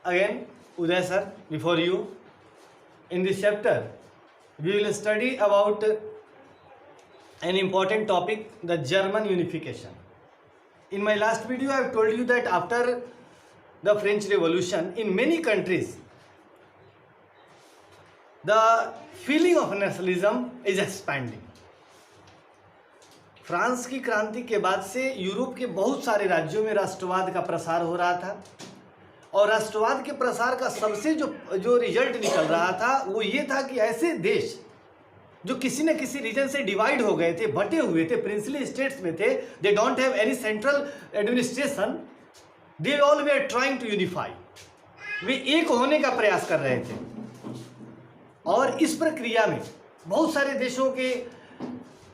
again Uday sir before you. In this chapter, we will study about an important topic, the German unification. In my last video, I have told you that after the French Revolution, in many countries, the feeling of nationalism is expanding. France की क्रांति के बाद से Europe के बहुत सारे राज्यों में राष्ट्रवाद का प्रसार हो रहा था और राष्ट्रवाद के प्रसार का सबसे जो रिजल्ट निकल रहा था वो ये था कि ऐसे देश जो किसी न किसी रीजन से डिवाइड हो गए थे, बटे हुए थे, प्रिंसली स्टेट्स में थे, they don't have any central administration, they always are trying to unify, वे एक होने का प्रयास कर रहे थे। और इस प्रक्रिया में बहुत सारे देशों के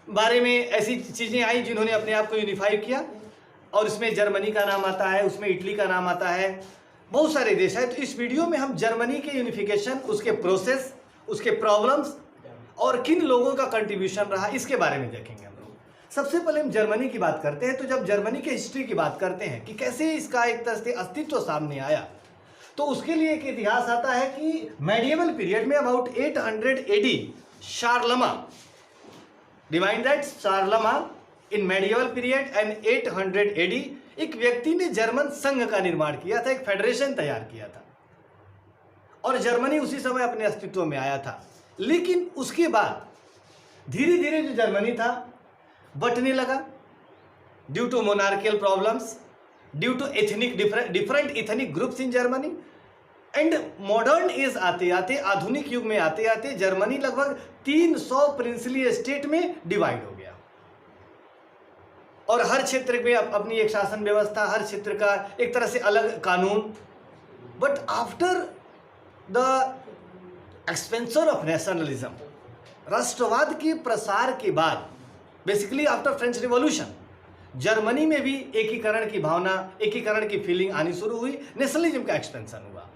बारे में ऐसी चीज़ें आई जिन्होंने अपने आप को यूनिफाई किया, और इसमें जर्मनी का नाम आता है, उसमें इटली का नाम आता है, बहुत सारे देश हैं। तो इस वीडियो में हम जर्मनी के यूनिफिकेशन, उसके प्रोसेस, उसके प्रॉब्लम्स और किन लोगों का कंट्रीब्यूशन रहा, इसके बारे में देखेंगे हम लोग। सबसे पहले हम जर्मनी की बात करते हैं। तो जब जर्मनी के हिस्ट्री की बात करते हैं कि कैसे इसका एक तरह से अस्तित्व सामने आया, तो उसके लिए एक इतिहास आता है कि मेडिएवल पीरियड में about 800 AD Charlemagne, remind that Charlemagne in medieval period and 800 AD एक व्यक्ति ने जर्मन संघ का निर्माण किया था, एक फेडरेशन तैयार किया था और जर्मनी उसी समय अपने अस्तित्व में आया था। लेकिन उसके बाद धीरे धीरे जो जर्मनी था बंटने लगा, due to monarchial problems, due to ethnic different ethnic groups in Germany and modern age आते आते, आधुनिक युग में आते आते जर्मनी लगभग 300 प्रिंसली स्टेट में डिवाइड हो गया और हर क्षेत्र में अपनी एक शासन व्यवस्था, हर क्षेत्र का एक तरह से अलग कानून। But after the expansion of nationalism, राष्ट्रवाद के प्रसार के बाद, basically after French revolution, Germany में भी एकीकरण की भावना, एकीकरण की फीलिंग आनी शुरू हुई, नेशनलिज्म का एक्सपेंशन हुआ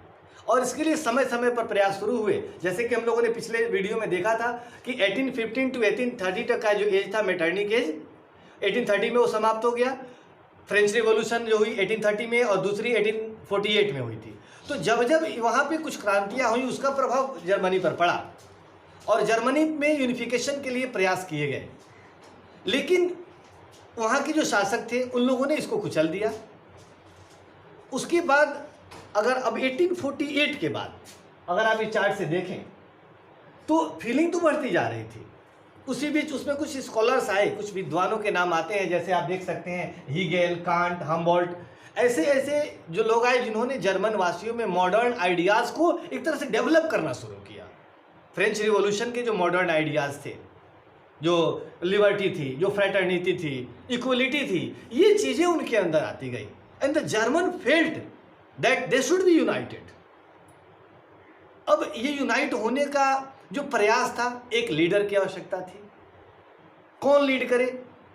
और इसके लिए समय समय पर प्रयास शुरू हुए। जैसे कि हम लोगों ने पिछले वीडियो में देखा था कि 1815 टू 1830 तक का जो एज था, मैटरनिक एज, 1830 में वो समाप्त हो गया। फ्रेंच रिवॉल्यूशन जो हुई 1830 में और दूसरी 1848 में हुई थी। तो जब जब वहाँ पे कुछ क्रांतियाँ हुई उसका प्रभाव जर्मनी पर पड़ा और जर्मनी में यूनिफिकेशन के लिए प्रयास किए गए, लेकिन वहाँ के जो शासक थे उन लोगों ने इसको कुचल दिया। उसके बाद अगर अब 1848 के बाद अगर आप इस चार्ट से देखें तो फीलिंग तो बढ़ती जा रही थी। उसी बीच उसमें कुछ स्कॉलर्स आए, कुछ विद्वानों के नाम आते हैं, जैसे आप देख सकते हैं हीगेल, कांट, हम्बोल्ट, ऐसे ऐसे जो लोग आए जिन्होंने जर्मन वासियों में मॉडर्न आइडियाज़ को एक तरह से डेवलप करना शुरू किया। फ्रेंच रिवॉल्यूशन के जो मॉडर्न आइडियाज़ थे, जो लिबर्टी थी, जो फ्रेटर्निटी थी, इक्वलिटी थी, ये चीज़ें उनके अंदर आती गई and the German felt that they should be united. अब ये यूनाइट होने का जो प्रयास था, एक लीडर की आवश्यकता थी। कौन लीड करे?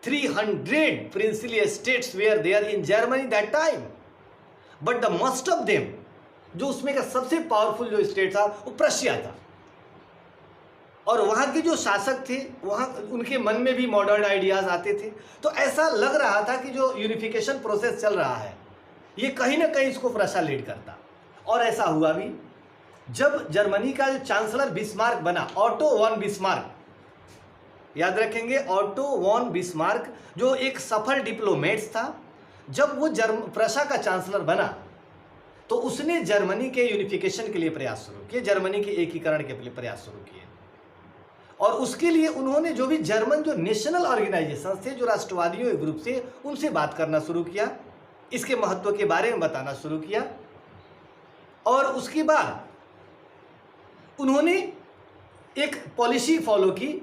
300 princely states were there in Germany that time, but the most of them, जो उसमें का सबसे पावरफुल जो स्टेट था वो प्रशिया था और वहाँ के जो शासक थे वहाँ उनके मन में भी मॉडर्न आइडियाज़ आते थे। तो ऐसा लग रहा था कि जो यूनिफिकेशन प्रोसेस चल रहा है ये कहीं ना कहीं इसको प्रशा लीड करता, और ऐसा हुआ भी। जब जर्मनी का जो चांसलर बिस्मार्क बना, ऑटो वॉन बिस्मार्क, याद रखेंगे, ऑटो वॉन बिस्मार्क जो एक सफल डिप्लोमेट्स था, जब वो प्रशा का चांसलर बना तो उसने जर्मनी के यूनिफिकेशन के लिए प्रयास शुरू किए, जर्मनी के एकीकरण के लिए प्रयास शुरू किए और उसके लिए उन्होंने जो भी जर्मन जो नेशनल ऑर्गेनाइजेशन थे, जो राष्ट्रवादियों के ग्रुप थे, उनसे बात करना शुरू किया, इसके महत्व के बारे में बताना शुरू किया और उसके बाद उन्होंने एक पॉलिसी फॉलो की।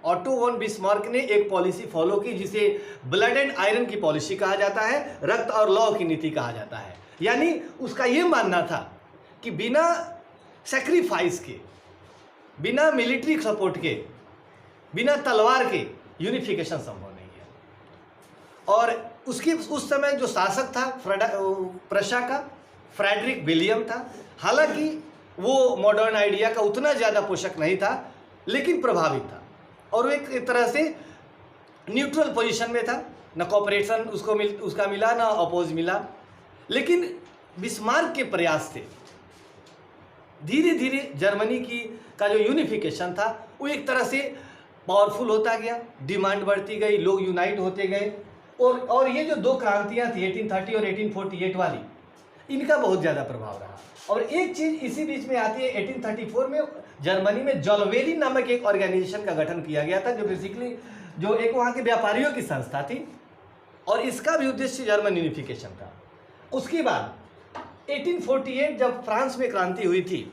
ऑटो वॉन बिस्मार्क ने एक पॉलिसी फॉलो की जिसे ब्लड एंड आयरन की पॉलिसी कहा जाता है, रक्त और लौ की नीति कहा जाता है। यानी उसका ये मानना था कि बिना सेक्रीफाइस के, बिना मिलिट्री सपोर्ट के, बिना तलवार के यूनिफिकेशन संभव नहीं है। और उसके उस समय जो शासक था प्रशा का, फ्रेडरिक विलियम था। हालांकि वो मॉडर्न आइडिया का उतना ज़्यादा पोषक नहीं था, लेकिन प्रभावित था और वो एक तरह से न्यूट्रल पोजीशन में था, न कॉपरेशन उसका मिला, न अपोज मिला। लेकिन बिस्मार्क के प्रयास से धीरे धीरे जर्मनी का जो यूनिफिकेशन था वो एक तरह से पावरफुल होता गया, डिमांड बढ़ती गई, लोग यूनाइट होते गए। और ये जो दो क्रांतियां थी 1830 और 1848 वाली, इनका बहुत ज़्यादा प्रभाव रहा। और एक चीज़ इसी बीच में आती है, 1834 में जर्मनी में जोलवेली नामक एक ऑर्गेनाइजेशन का गठन किया गया था, जो बेसिकली जो एक वहाँ के व्यापारियों की संस्था थी, और इसका भी उद्देश्य जर्मन यूनिफिकेशन था। उसके बाद 1848 जब फ्रांस में क्रांति हुई थी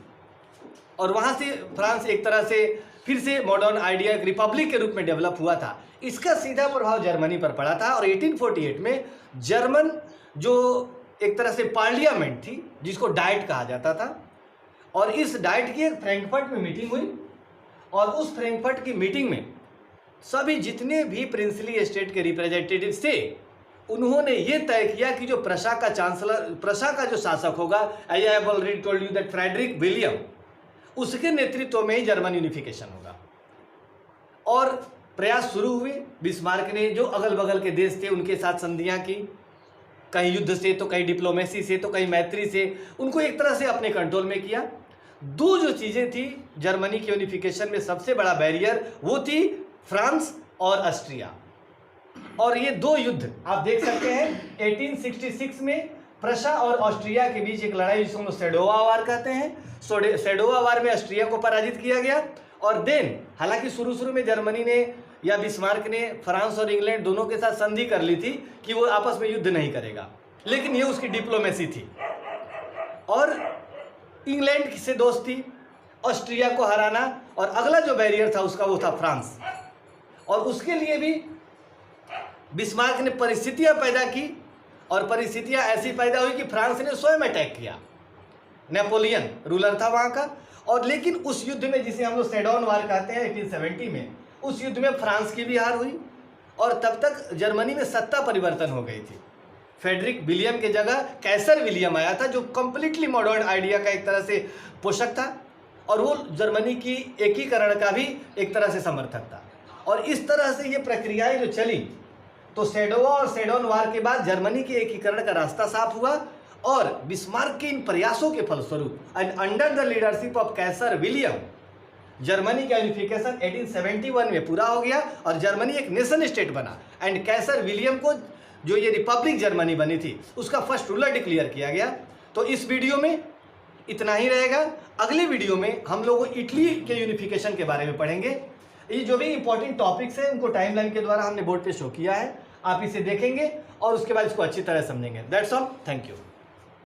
और वहाँ से फ्रांस एक तरह से फिर से मॉडर्न आइडिया एक रिपब्लिक के रूप में डेवलप हुआ था, इसका सीधा प्रभाव जर्मनी पर पड़ा था। और 1848 में जर्मन जो एक तरह से पार्लियामेंट थी, जिसको डाइट कहा जाता था, और इस डाइट की एक फ्रैंकफर्ट में मीटिंग हुई, और उस फ्रैंकफर्ट की मीटिंग में सभी जितने भी प्रिंसली स्टेट के रिप्रेजेंटेटिव्स थे, उन्होंने ये तय किया कि जो प्रशा का चांसलर, प्रशा का जो शासक होगा, I have already told you that Frederick William, उसके नेतृत्व में ही जर्मन यूनिफिकेशन होगा। और प्रयास शुरू हुए। बिस्मार्क ने जो अगल बगल के देश थे उनके साथ संधियां की, कहीं युद्ध से तो कहीं डिप्लोमेसी से तो कहीं मैत्री से, उनको एक तरह से अपने कंट्रोल में किया। दो जो चीज़ें थी जर्मनी के यूनिफिकेशन में सबसे बड़ा बैरियर, वो थी फ्रांस और ऑस्ट्रिया। और ये दो युद्ध आप देख सकते हैं, 1866 में प्रशा और ऑस्ट्रिया के बीच एक लड़ाई जिसको हम सेडोवा वार कहते हैं। सेडोवा वार में ऑस्ट्रिया को पराजित किया गया। और देन हालांकि शुरू में जर्मनी ने या बिस्मार्क ने फ्रांस और इंग्लैंड दोनों के साथ संधि कर ली थी कि वो आपस में युद्ध नहीं करेगा, लेकिन ये उसकी डिप्लोमेसी थी। और इंग्लैंड से दोस्ती, ऑस्ट्रिया को हराना, और अगला जो बैरियर था उसका वो था फ्रांस। और उसके लिए भी बिस्मार्क ने परिस्थितियां पैदा की, और परिस्थितियां ऐसी पैदा हुई कि फ्रांस ने स्वयं अटैक किया। नेपोलियन रूलर था वहाँ का। और लेकिन उस युद्ध में, जिसे हम लोग सेडोन वार कहते हैं 1870 में, उस युद्ध में फ्रांस की भी हार हुई। और तब तक जर्मनी में सत्ता परिवर्तन हो गई थी। फ्रेडरिक विलियम के जगह कैसर विलियम आया था, जो कंप्लीटली मॉडर्न आइडिया का एक तरह से पोषक था, और वो जर्मनी की एकीकरण का भी एक तरह से समर्थक था। और इस तरह से ये प्रक्रियाएं जो चली, तो सेडोवा और सेडोन वार के बाद जर्मनी के एकीकरण का रास्ता साफ हुआ। और बिस्मार्क के इन प्रयासों के फलस्वरूप and under the leadership of Kaiser William, Germany का यूनिफिकेशन 1871 में पूरा हो गया और जर्मनी एक नेशन स्टेट बना। एंड कैसर विलियम को, जो ये रिपब्लिक जर्मनी बनी थी, उसका फर्स्ट रूलर डिक्लेयर किया गया। तो इस वीडियो में इतना ही रहेगा। अगले वीडियो में हम लोग इटली के यूनिफिकेशन के बारे में पढ़ेंगे। ये जो भी इंपॉर्टेंट टॉपिक्स हैं उनको टाइमलाइन के द्वारा हमने बोर्ड पे शो किया है, आप इसे देखेंगे और उसके बाद इसको अच्छी तरह समझेंगे। That's all, thank you.